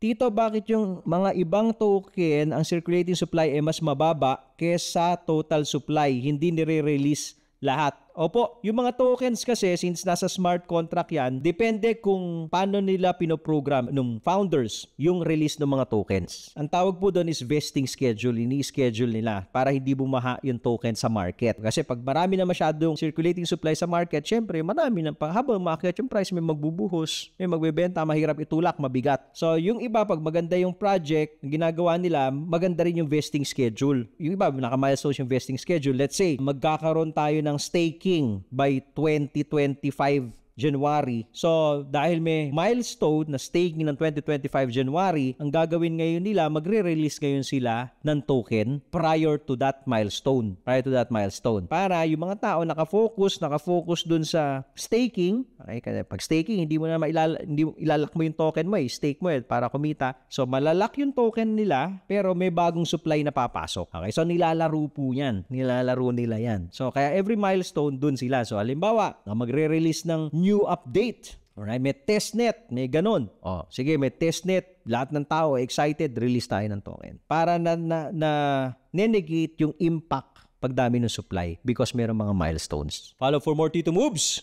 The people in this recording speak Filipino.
Tito, bakit yung mga ibang token, ang circulating supply ay mas mababa kesa total supply, hindi nire-release lahat? Opo, yung mga tokens kasi since nasa smart contract yan, depende kung paano nila pinoprogram ng founders yung release ng mga tokens. Ang tawag po doon is vesting schedule, ini-schedule nila para hindi bumaha yung token sa market. Kasi pag marami na masyadong circulating supply sa market, syempre marami na pa, habang maakyat yung price, may magbubuhos, may magbebenta, mahirap itulak, mabigat. So yung iba, pag maganda yung project, ginagawa nila, maganda rin yung vesting schedule. Yung iba, naka-milestones yung vesting schedule. Let's say, magkakaroon tayo ng staking by 2025 January. So, dahil may milestone na staking ng 2025 January, ang gagawin ngayon nila, magre-release ngayon sila ng token prior to that milestone. Para yung mga tao nakafocus dun sa staking. Okay, kasi pag staking, hindi mo ilalak mo yung token mo, stake mo para kumita. So, malalak yung token nila, pero may bagong supply na papasok. Okay, so nilalaro po yan. Nilalaro nila yan. So, kaya every milestone dun sila. So, halimbawa, magre-release ng new update. Alright, may testnet, may ganun. O, sige, may testnet. Lahat ng tao excited, release tayo ng token. Para negate yung impact pagdami ng supply because mayroong mga milestones. Follow for more Tito Moves!